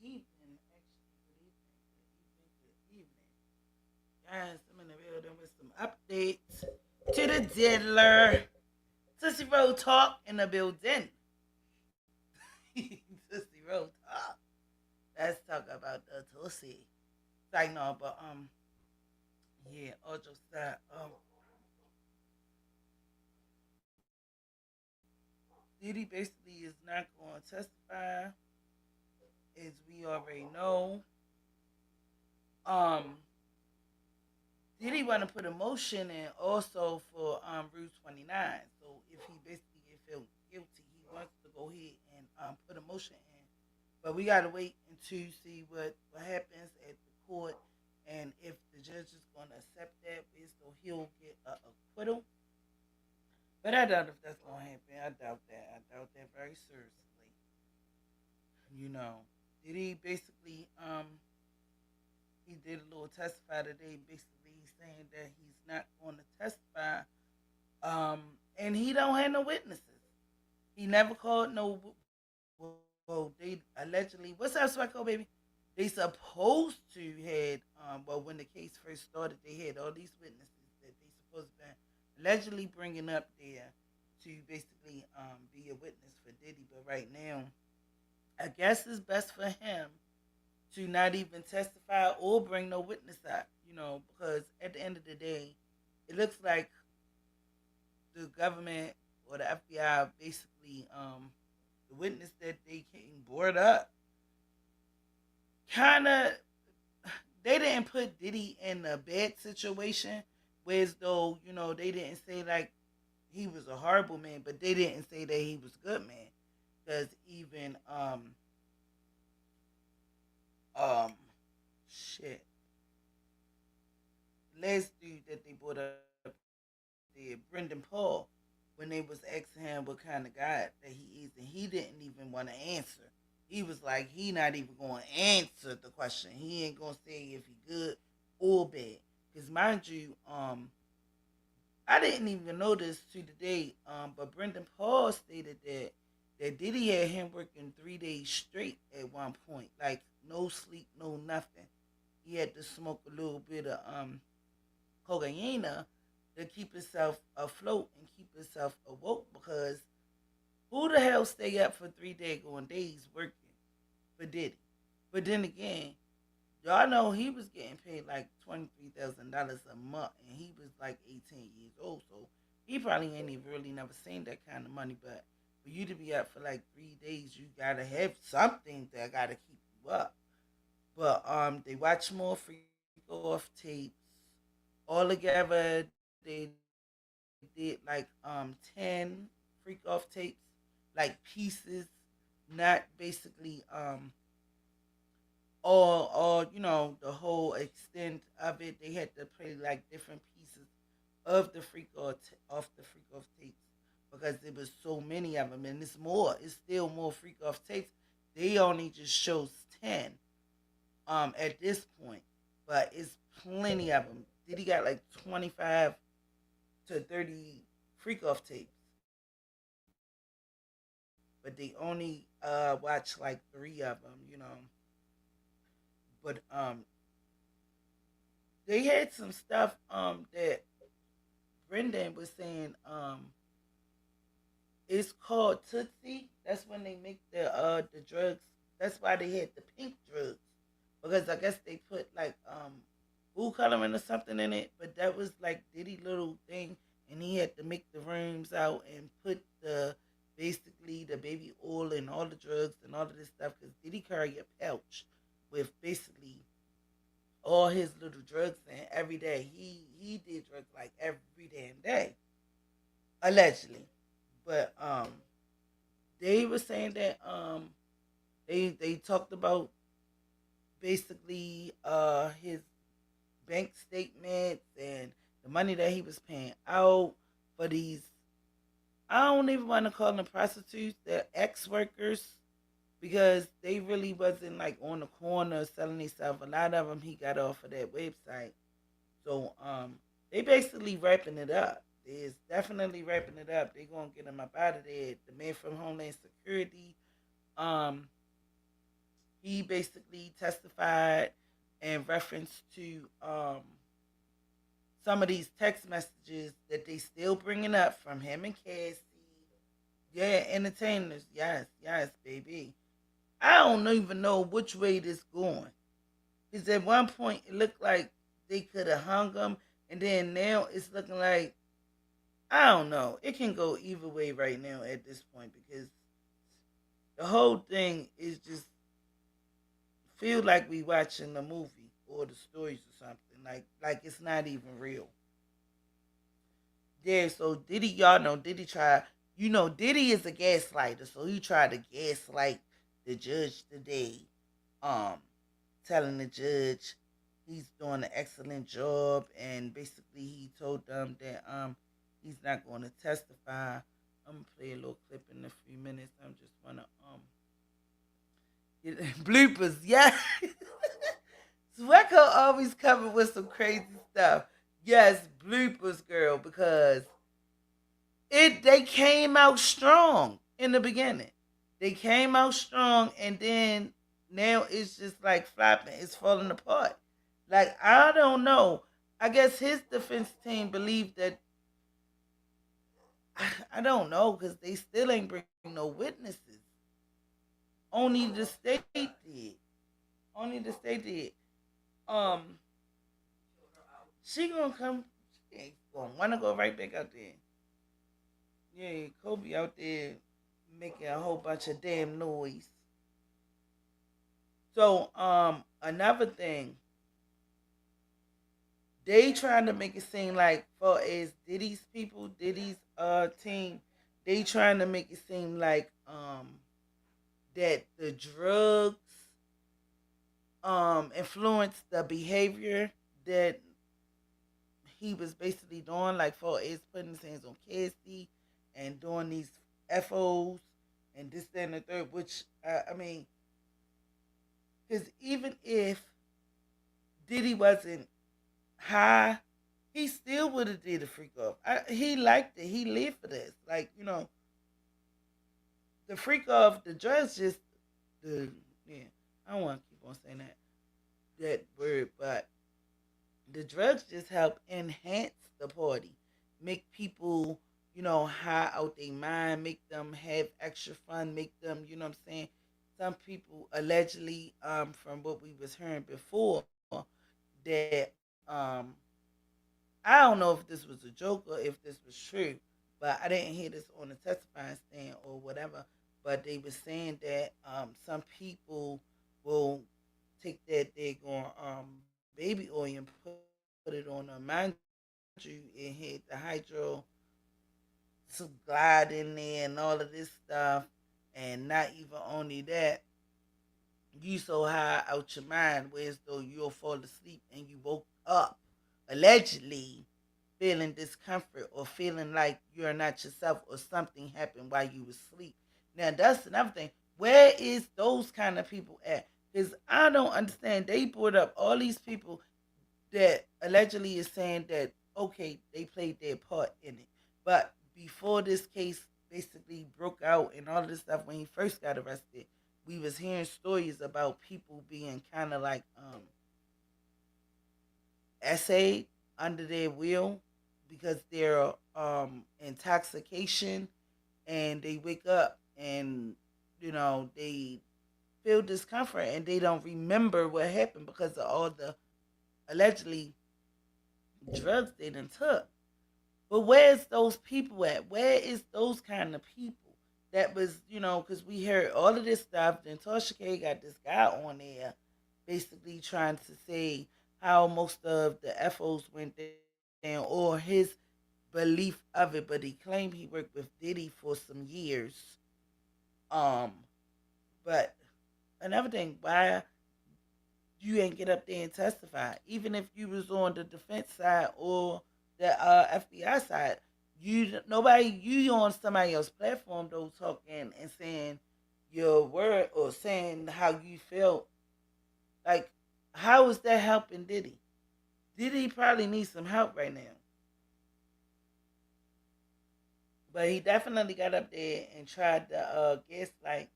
evening, actually. Good evening. Guys, I'm in the building with some updates to the diddler. Tootsie Roll Talk in the building. Tootsie Roll Talk. Let's talk about the Tootsie. Like, no, but, yeah, all jokes aside, Diddy basically is not going to testify, as we already know. Um, Diddy want to put a motion in also for Rule 29. So if he basically get felt guilty, he wants to go ahead and put a motion in. But we gotta wait and to see what happens at the court and if the judge is gonna accept that, so he'll get a acquittal. But I doubt if that's gonna happen. I doubt that. I doubt that very seriously. You know, Diddy basically he did a little testify today. Basically, he's saying that he's not going to testify, and he don't have no witnesses. He never called no. Well, they allegedly. What's up, Swacko baby? They supposed to had. Well, when the case first started, they had all these witnesses that they supposed to be allegedly bringing up there to basically be a witness for Diddy. But right now, I guess it's best for him to not even testify or bring no witness out, because at the end of the day, it looks like the government or the FBI basically, the witness that they came board up, kind of, they didn't put Diddy in a bad situation, whereas though, they didn't say like he was a horrible man, but they didn't say that he was a good man. Because even, um, shit, last dude that they brought up there, Brendan Paul, when they was asking him what kind of guy that he is, and he didn't even want to answer. He was like, he not even going to answer the question. He ain't going to say if he good or bad. Because mind you, I didn't even know this to today, but Brendan Paul stated that Diddy had him working 3 days straight at one point, like no sleep, no nothing. He had to smoke a little bit of cocaine to keep himself afloat and keep himself awoke, because who the hell stay up for 3 days going days working for Diddy? But then again, y'all know he was getting paid like $23,000 a month, and he was like 18 years old, so he probably ain't even really never seen that kind of money. But for you to be up for like 3 days, you gotta have something that gotta keep you up. But they watch more freak off tapes. All together, they did like 10 freak off tapes, like pieces, not basically all the whole extent of it. They had to play like different pieces of the off the freak off tapes, because there was so many of them, and it's still more freak off tapes. They only just shows 10 at this point, but it's plenty of them. Did he got like 25 to 30 freak off tapes, but they only watch like 3 of them. But they had some stuff that Brendan was saying, it's called Tootsie. That's when they make the drugs. That's why they had the pink drugs, because I guess they put like food coloring or something in it. But that was like Diddy little thing, and he had to make the rooms out and put the basically the baby oil and all the drugs and all of this stuff, because Diddy carry a pouch with basically all his little drugs in every day. He did drugs like every damn day, allegedly. But they were saying that they talked about basically his bank statements and the money that he was paying out for these. I don't even want to call them prostitutes. They're ex workers, because they really wasn't like on the corner selling themselves. A lot of them he got off of that website. So they basically wrapping it up. It's definitely wrapping it up. They gonna get him up out of there. The man from Homeland Security, um, He basically testified in reference to some of these text messages that they still bringing up from him and Cassie. Yeah, entertainers. Yes, yes, baby. I don't even know which way this going. Because at one point it looked like they could have hung him, and then now it's looking like I don't know. It can go either way right now at this point because the whole thing is just feel like we watching a movie or the stories or something. Like it's not even real. Yeah, so Diddy, y'all know Diddy tried. You know, Diddy is a gaslighter, so he tried to gaslight the judge today. Um, telling the judge he's doing an excellent job, and basically he told them that he's not going to testify. I'm gonna play a little clip in a few minutes. I just wanna get bloopers. Yeah, Swecko always coming with some crazy stuff. Yes, bloopers, girl, because they came out strong in the beginning. They came out strong, and then now it's just like flopping. It's falling apart. Like I don't know. I guess his defense team believed that I don't know because they still ain't bring no witnesses. Only the state did. Only the state did. Um, she gonna come. She ain't gonna wanna go right back out there. Yeah, Kobe out there making a whole bunch of damn noise. So, another thing, they trying to make it seem like for as Diddy's people, Diddy's team, they trying to make it seem like that the drugs influenced the behavior that he was basically doing, like for is putting his hands on Cassie and doing these FOs and this, that, and the third, which, I mean, because even if Diddy wasn't high, he still would have did a freak off. He liked it. He lived for this. Like, the freak off, the drugs just, the, yeah, I don't want to keep on saying that word, but the drugs just help enhance the party, make people, high out their mind, make them have extra fun, make them, you know what I'm saying. Some people allegedly, from what we was hearing before, that I don't know if this was a joke or if this was true, but I didn't hear this on the testifying stand or whatever. But they were saying that some people will take that they're going baby oil and put it on a mind you and hit the hydro to glide in there and all of this stuff, and not even only that, you so high out your mind, whereas though you'll fall asleep and you woke up allegedly feeling discomfort or feeling like you're not yourself or something happened while you was asleep. Now that's another thing. Where is those kind of people at? Because I don't understand. They brought up all these people that allegedly is saying that okay, they played their part in it. But before this case basically broke out and all this stuff when he first got arrested, we was hearing stories about people being kind of like essayed under their will because they're intoxication and they wake up and they feel discomfort and they don't remember what happened because of all the allegedly drugs they done took. But where's those people at? Where is those kind of people? That was, because we heard all of this stuff. Then Tasha K got this guy on there basically trying to say how most of the FOs went down or his belief of it. But he claimed he worked with Diddy for some years. Um, but another thing, why you ain't get up there and testify? Even if you was on the defense side or the FBI side, you on somebody else's platform though talking and saying your word or saying how you felt. Like, how is that helping Diddy? Diddy probably needs some help right now. But he definitely got up there and tried to gaslight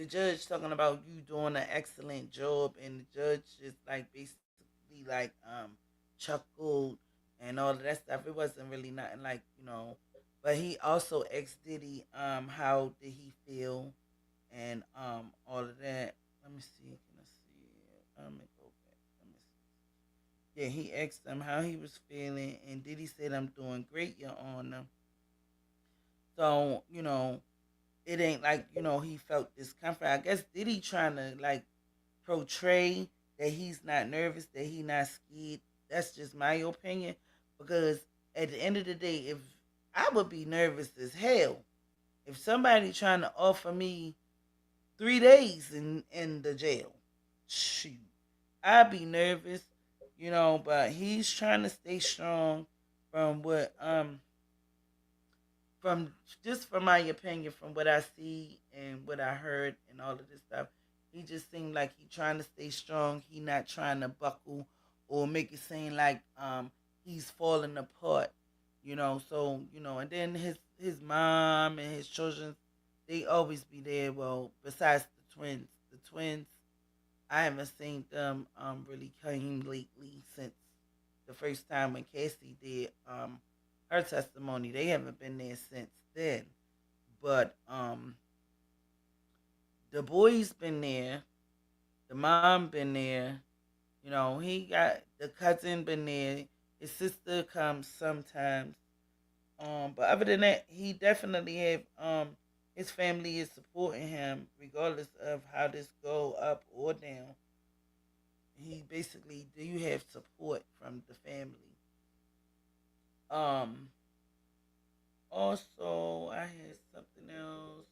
the judge talking about you doing an excellent job, and the judge just like basically like chuckled and all of that stuff. It wasn't really nothing like but he also asked Diddy how did he feel and all of that. Let me see. Can I see it? Let me go back. Let me see. Yeah, he asked him how he was feeling, and Diddy said, "I'm doing great, Your Honor." So it ain't like he felt discomfort. I guess Diddy trying to like portray that he's not nervous, that he not scared. That's just my opinion, because at the end of the day, if I would be nervous as hell if somebody trying to offer me 3 days in the jail, shoot, I'd be nervous, But he's trying to stay strong from what from just from my opinion, from what I see and what I heard and all of this stuff, he just seemed like he trying to stay strong. He not trying to buckle or make it seem like he's falling apart, So and then his mom and his children, they always be there. Well, besides the twins, I haven't seen them really came lately since the first time when Cassie did her testimony. They haven't been there since then. But the boy's been there, the mom been there, he got the cousin been there, his sister comes sometimes. But other than that, he definitely have his family is supporting him regardless of how this go up or down. He basically do you have support from the family. Um Also, I had something else.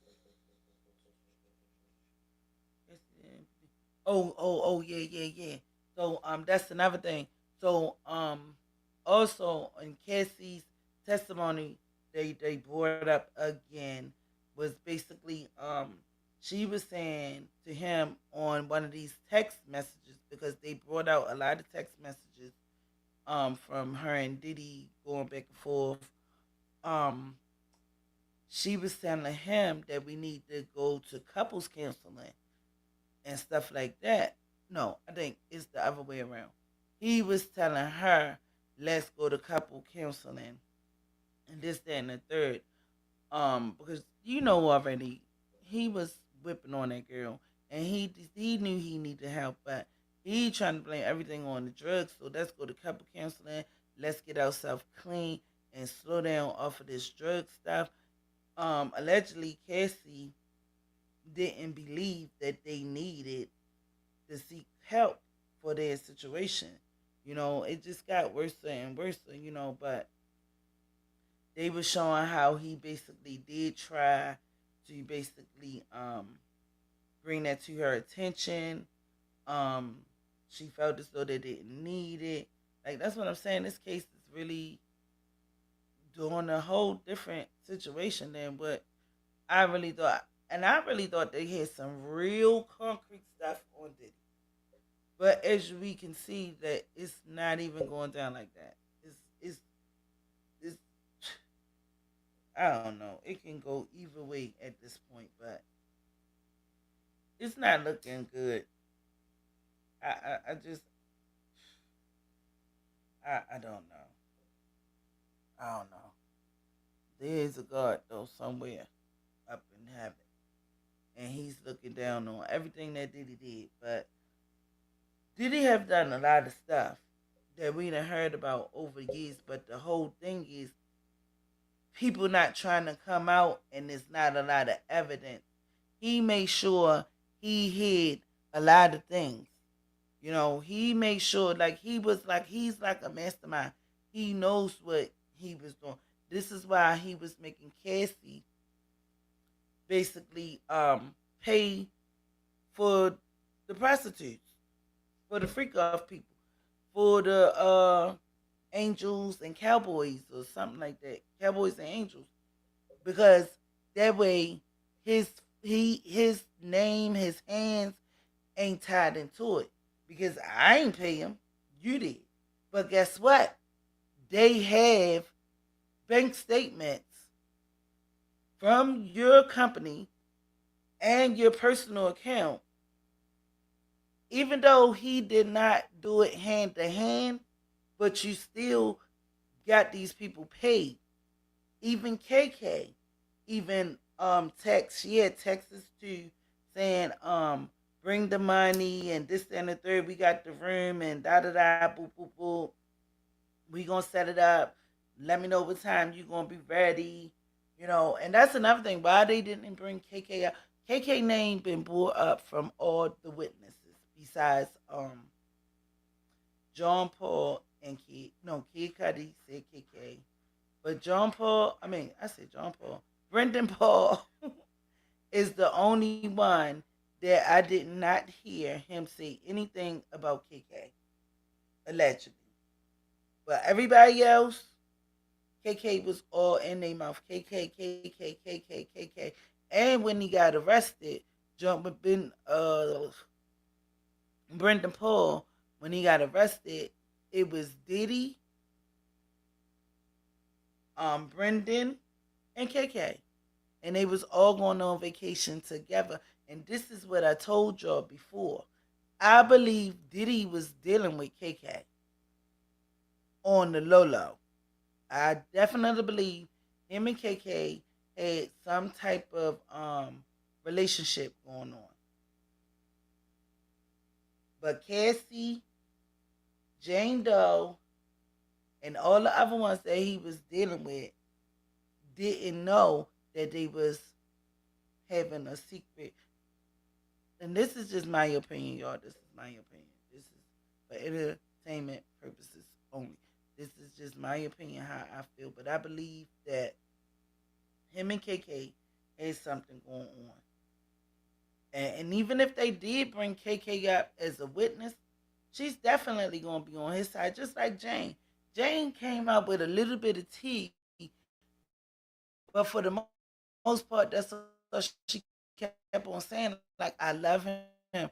Oh, yeah, yeah, yeah. So, that's another thing. So, also in Cassie's testimony, they brought up again was basically, she was saying to him on one of these text messages, because they brought out a lot of text messages, from her and Diddy going back and forth. Um, she was telling him that we need to go to couples counseling and stuff like that. No, I think it's the other way around. He was telling her, let's go to couple counseling and this, that, and the third. Because already he was whipping on that girl, and he knew he needed help, but he trying to blame everything on the drugs. So let's go to couple counseling. Let's get ourselves clean and slow down off of this drug stuff. Allegedly, Cassie didn't believe that they needed to seek help for their situation. It just got worse and worse, but they were showing how he basically did try to basically bring that to her attention. Um, she felt as though they didn't need it. Like, that's what I'm saying. This case is really doing a whole different situation than what I really thought. And I really thought they had some real concrete stuff on Diddy. But as we can see, that it's not even going down like that. It's I don't know. It can go either way at this point, but it's not looking good. I just I don't know. I don't know. There is a God though somewhere up in heaven, and He's looking down on everything that Diddy did. But Diddy have done a lot of stuff that we done heard about over the years. But the whole thing is people not trying to come out, and there's not a lot of evidence. He made sure he hid a lot of things. He made sure he's like a mastermind. He knows what he was doing. This is why he was making Cassie basically pay for the prostitutes, for the freak off people, for the angels and cowboys or something like that. Cowboys and angels. Because that way his name, his hands ain't tied into it. Because I ain't pay him. You did. But guess what? They have bank statements from your company and your personal account, even though he did not do it hand to hand, but you still got these people paid. Even KK, even text, she had texts too saying bring the money and this and the third. We got the room and da da da boop boop boop. We gonna set it up. Let me know what time you gonna be ready. You know, and that's another thing. Why they didn't bring KK up? KK name been brought up from all the witnesses besides John Paul and Kid. No, Kid Cudi said KK, but John Paul. I mean, I said John Paul. Brendan Paul is the only one that I did not hear him say anything about KK allegedly. But everybody else, KK was all in their mouth. KK, KK, KK, KK. And when he got arrested, Brendan Paul, when he got arrested, it was Diddy, Brendan, and KK. And they was all going on vacation together. And this is what I told y'all before. I believe Diddy was dealing with KK on the low low. I definitely believe him and KK had some type of relationship going on. But Cassie, Jane Doe, and all the other ones that he was dealing with didn't know that they was having a secret. And this is just my opinion, y'all. This is my opinion. This is for entertainment purposes only. This is just my opinion, how I feel. But I believe that him and KK had something going on. And even if they did bring KK up as a witness, she's definitely going to be on his side, just like Jane. Jane came out with a little bit of tea, but for the most part, that's what she kept on saying. Like, I love him.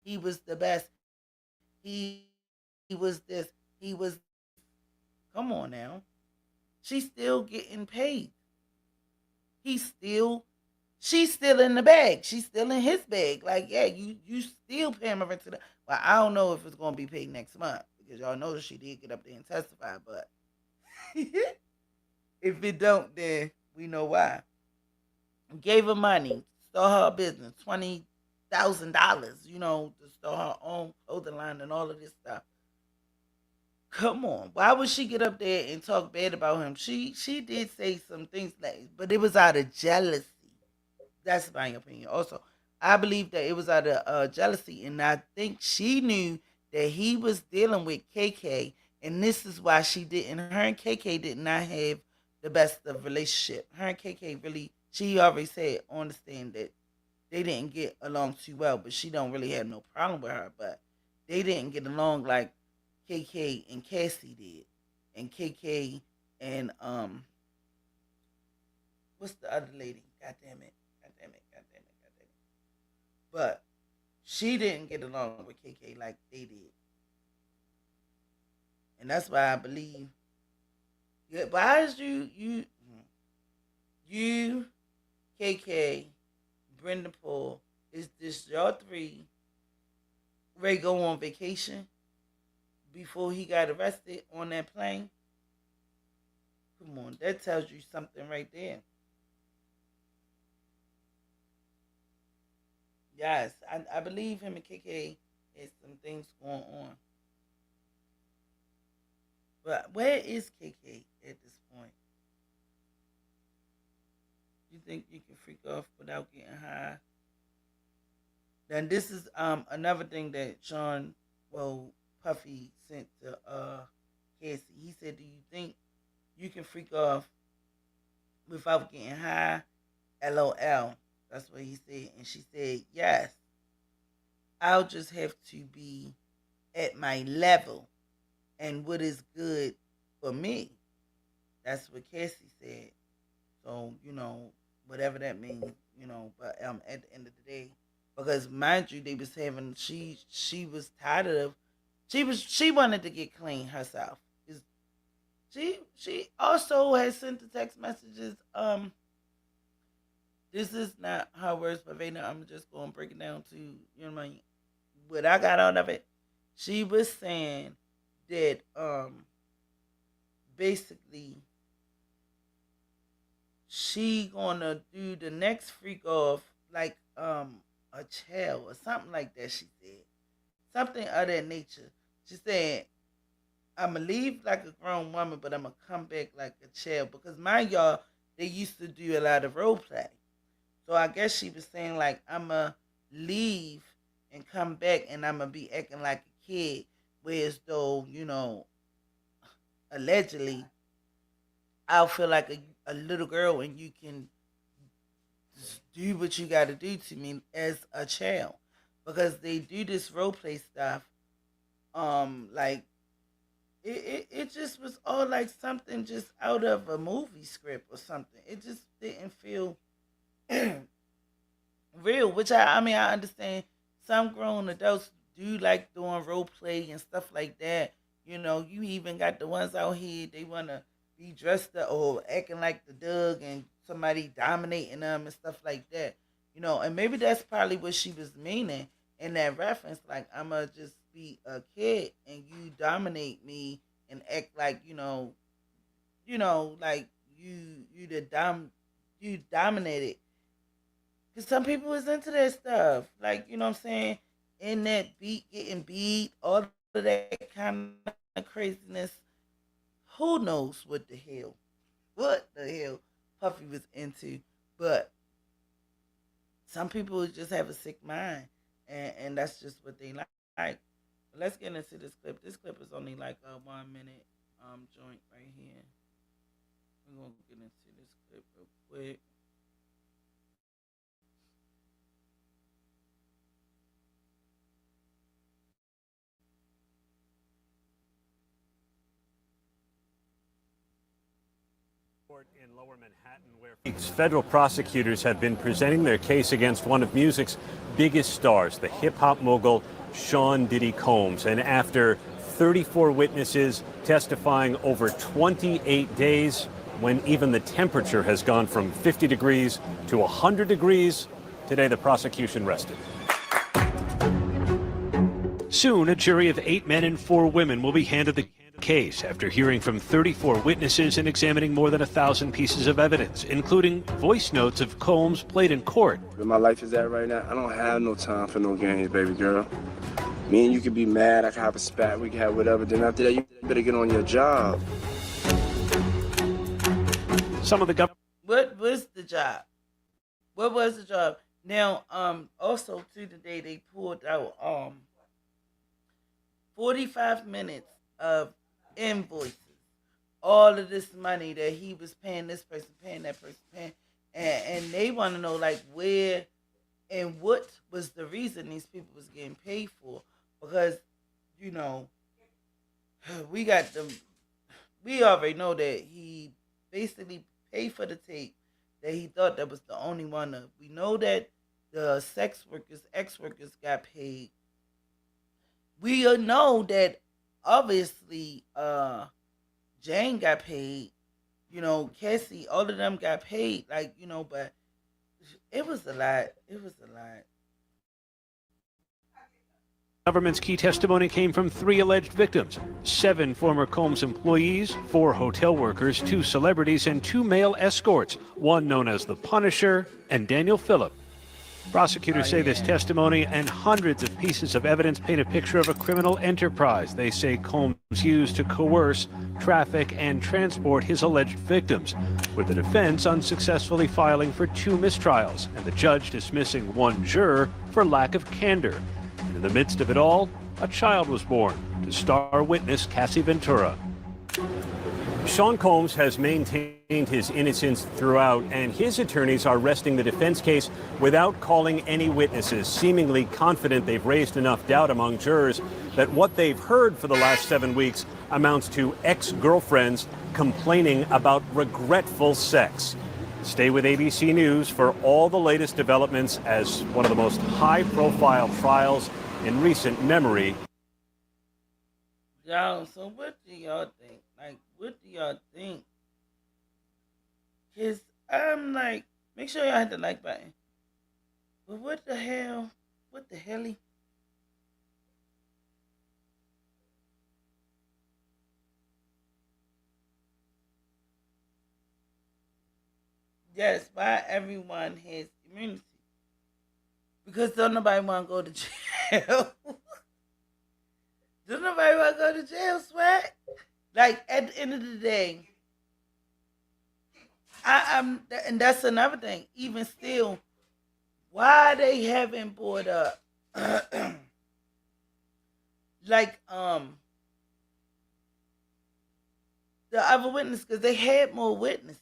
He was the best. He was this. He was. Come on now. She's still getting paid. He's still. She's still in the bag. She's still in his bag. Like, yeah, you still paying her rent to the. Well, I don't know if it's gonna be paid next month because y'all know that she did get up there and testify. But if it don't, then we know why. Gave her money, start her business, $20,000. You know, to start her own clothing line and all of this stuff. Come on, why would she get up there and talk bad about him? She did say some things, like, but it was out of jealousy. That's my opinion. Also, I believe that it was out of jealousy, and I think she knew that he was dealing with KK, and this is why she didn't. Her and KK did not have the best of relationship. Her and KK really, she already said on the stand that they didn't get along too well, but she don't really have no problem with her, but they didn't get along like KK and Cassie did, and KK and what's the other lady? God damn it! God damn it! God damn it! God damn it! But she didn't get along with KK like they did, and that's why I believe. Yeah, why is you KK, Brenda Paul, is this y'all three ready to go on vacation before he got arrested on that plane? Come on, that tells you something right there. Yes, I believe him and KK has some things going on. But where is KK at this point? You think you can freak off without getting high? Then this is another thing that Sean, well, Puffy sent to Cassie. He said, "Do you think you can freak off without getting high?" LOL. That's what he said, and she said, "Yes. I'll just have to be at my level and what is good for me." That's what Cassie said. So, whatever that means, but at the end of the day, because mind you, they was having she was tired of she wanted to get clean herself. She also has sent the text messages this is not how words verbatim. I'm just going to break it down to, you know what I mean? What I got out of it, she was saying that basically she gonna do the next freak off like a child or something like that. She said something of that nature. She said, "I'ma leave like a grown woman, but I'ma come back like a child." Because mind y'all, they used to do a lot of role play. So I guess she was saying like, "I'ma leave and come back, and I'ma be acting like a kid." Whereas though, allegedly, I'll feel like a little girl, and you can do what you got to do to me as a child, because they do this role play stuff. Like it just was all like something just out of a movie script or something. It just didn't feel real. Which I mean, I understand some grown adults do like doing role play and stuff like that. You even got the ones out here, they wanna be dressed up or acting like the Doug and somebody dominating them and stuff like that. And maybe that's probably what she was meaning in that reference. Like, I'ma just be a kid and you dominate me and act like like you dominated. Cause some people is into that stuff, like, what I'm saying, in that beat, getting beat, all of that kind of craziness. Who knows what the hell Puffy was into? But some people just have a sick mind, and that's just what they like. But let's get into this clip. This clip is only like a 1 minute joint right here. We're gonna get into this clip real quick. In Lower Manhattan, where federal prosecutors have been presenting their case against one of music's biggest stars, the hip-hop mogul Sean Diddy Combs. And after 34 witnesses testifying over 28 days, when even the temperature has gone from 50 degrees to 100 degrees, today the prosecution rested. Soon, a jury of 8 men and 4 women will be handed the case after hearing from 34 witnesses and examining more than 1,000 pieces of evidence, including voice notes of Combs played in court. Where my life is at right now, I don't have no time for no games, baby girl. Me and you can be mad, I can have a spat, we can have whatever. Then after that, you better get on your job. Some of the government. What was the job? What was the job? Now, also to today they pulled out 45 minutes of invoices, all of this money that he was paying this person, paying that person, paying, and they want to know like where and what was the reason these people was getting paid for, because we got them. We already know that he basically paid for the tape that he thought that was the only one. We know that the sex workers, ex workers got paid. We know that obviously Jane got paid, Cassie, all of them got paid, like, but it was a lot. It was a lot. Government's key testimony came from 3 alleged victims: 7 former Combs employees, 4 hotel workers, 2 celebrities, and 2 male escorts, one known as the Punisher and Daniel Phillip. Prosecutors say this testimony and hundreds of pieces of evidence paint a picture of a criminal enterprise they say Combs used to coerce, traffic, and transport his alleged victims, with the defense unsuccessfully filing for 2 mistrials and the judge dismissing 1 juror for lack of candor. And in the midst of it all, a child was born to star witness Cassie Ventura. Sean Combs has maintained his innocence throughout, and his attorneys are resting the defense case without calling any witnesses, seemingly confident they've raised enough doubt among jurors that what they've heard for the last 7 weeks amounts to ex-girlfriends complaining about regretful sex. Stay with ABC News for all the latest developments as one of the most high-profile trials in recent memory. Y'all, so what do y'all think? Like, what do y'all think? Because I'm like, Make sure y'all hit the like button. But what the hell? What the hell? Yes, why everyone has immunity? Because don't nobody want to go to jail. Don't nobody want to go to jail, Swag. Like at the end of the day, and that's another thing. Even still, why they haven't brought up like the other witness, because they had more witnesses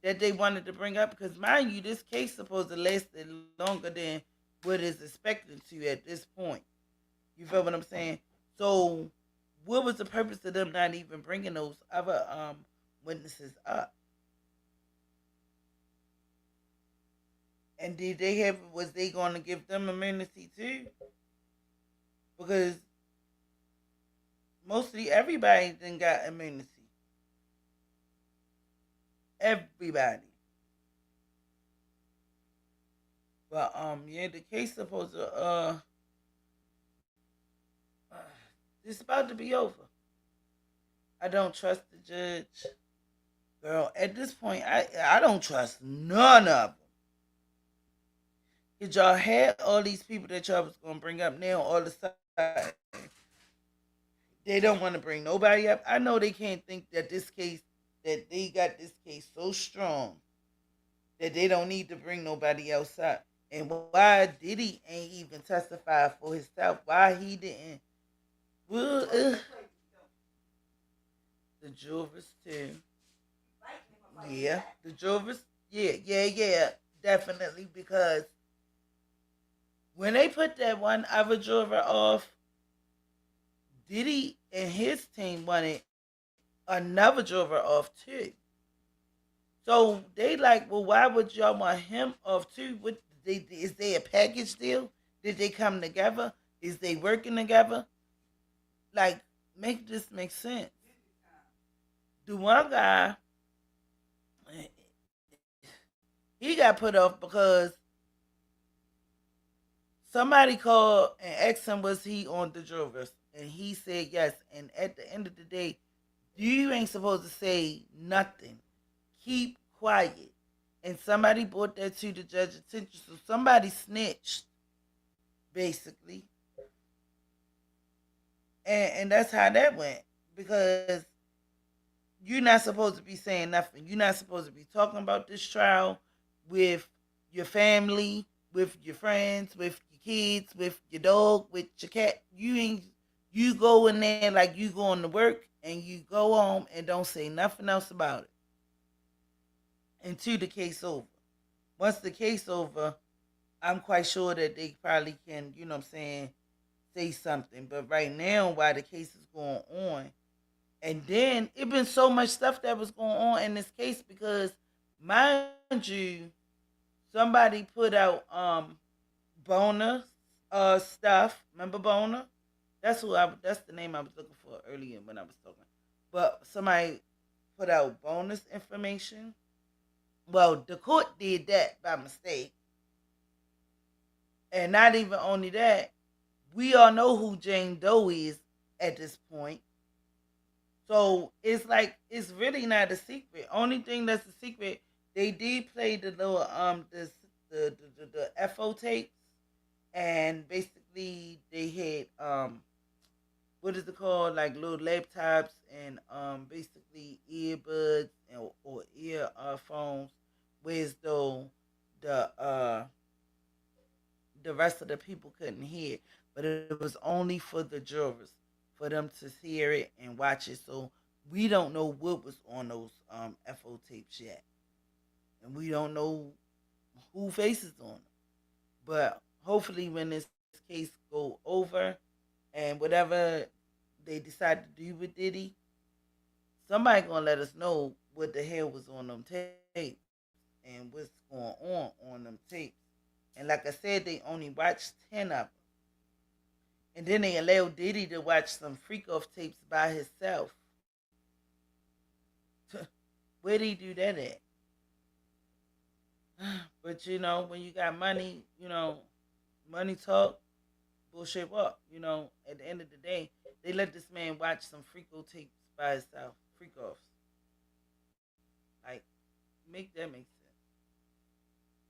that they wanted to bring up, because mind you, this case supposed to last longer than what is expected to at this point. You feel what I'm saying? So what was the purpose of them not even bringing those other witnesses up? And did they have, was they going to give them immunity too? Because mostly everybody then got immunity. Everybody. But yeah, the case supposed to it's about to be over. I don't trust the judge. Girl, at this point, I don't trust none of them. Cause y'all had all these people that y'all was gonna bring up now all the time. They don't want to bring nobody up. I know they can't think that this case, that they got this case so strong that they don't need to bring nobody else up. And why Diddy ain't even testify for himself? Why he didn't? Well, the jurors too. Yeah, the jurors. Yeah, definitely, because when they put that one other juror off, Diddy and his team wanted another juror off too. So they like, well, why would y'all want him off too? What is they a package deal? Did they come together? Is they working together? Like, make this make sense. The one guy, he got put off because somebody called and asked him, was he on the jurors? And he said yes. And at the end of the day, you ain't supposed to say nothing. Keep quiet. And somebody brought that to the judge's attention. So somebody snitched, basically. And that's how that went. Because you're not supposed to be saying nothing. You're not supposed to be talking about this trial with your family, with your friends, with your kids, with your dog, with your cat. You go in there like you going to work, and you go home and don't say nothing else about it until the case over. Once the case over, I'm quite sure that they probably can, you know what I'm saying, say something. But right now, while the case is going on, and then it been so much stuff that was going on in this case, because mind you, somebody put out Bona stuff. Remember Bona? That's the name I was looking for earlier when I was talking. But somebody put out bonus information. Well, the court did that by mistake. And not even only that, we all know who Jane Doe is at this point. So it's like, it's really not a secret. Only thing that's a secret, they did play the little the FO tapes, and basically they had what is it called, like little laptops and basically earbuds or earphones, whereas though the rest of the people couldn't hear, but it was only for the jurors, for them to hear it and watch it. So we don't know what was on those FO tapes yet, and we don't know who faces on them. But hopefully, when this case go over and whatever they decide to do with Diddy, somebody gonna let us know what the hell was on them tapes and what's going on them tapes. And like I said, they only watched 10 of them. And then they allowed Diddy to watch some freak off tapes by himself. Where'd he do that at? But when you got money, money talk, bullshit walk. At the end of the day, they let this man watch some freako tapes by himself, freak offs. Like, make that make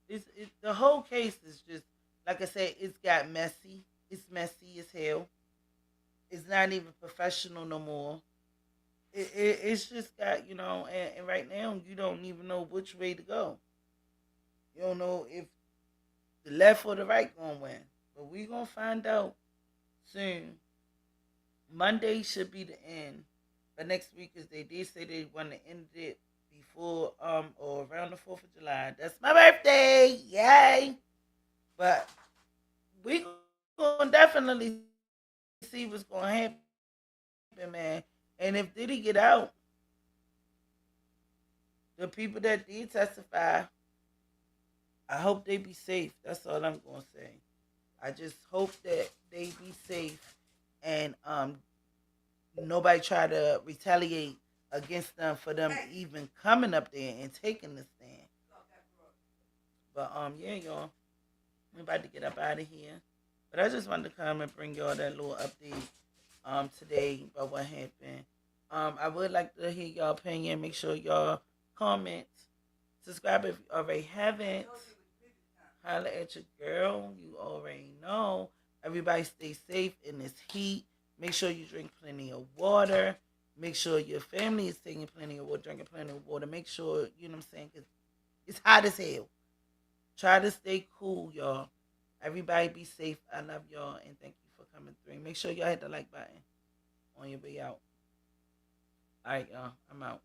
sense. The whole case is just like I said. It's got messy. It's messy as hell. It's not even professional no more. It's just got and right now you don't even know which way to go. You don't know if the left or the right gonna win, but we gonna find out soon. Monday should be the end, but next week, is they did say they want to end it before or around the 4th of July. That's my birthday, yay! But we gonna definitely see what's gonna happen, man. And if Diddy get out, the people that did testify, I hope they be safe. That's all I'm gonna say. I just hope that they be safe and nobody try to retaliate against them for them even coming up there and taking the stand. But yeah, y'all, we're about to get up out of here. But I just wanted to come and bring y'all that little update today about what happened. I would like to hear y'all opinion. Make sure y'all comment, subscribe if you already haven't. Holla at your girl. You already know. Everybody stay safe in this heat. Make sure you drink plenty of water. Make sure your family is taking plenty of water, drinking plenty of water. Make sure, you know what I'm saying, because it's hot as hell. Try to stay cool, y'all. Everybody be safe. I love y'all, and thank you for coming through. Make sure y'all hit the like button on your way out. All right, y'all. I'm out.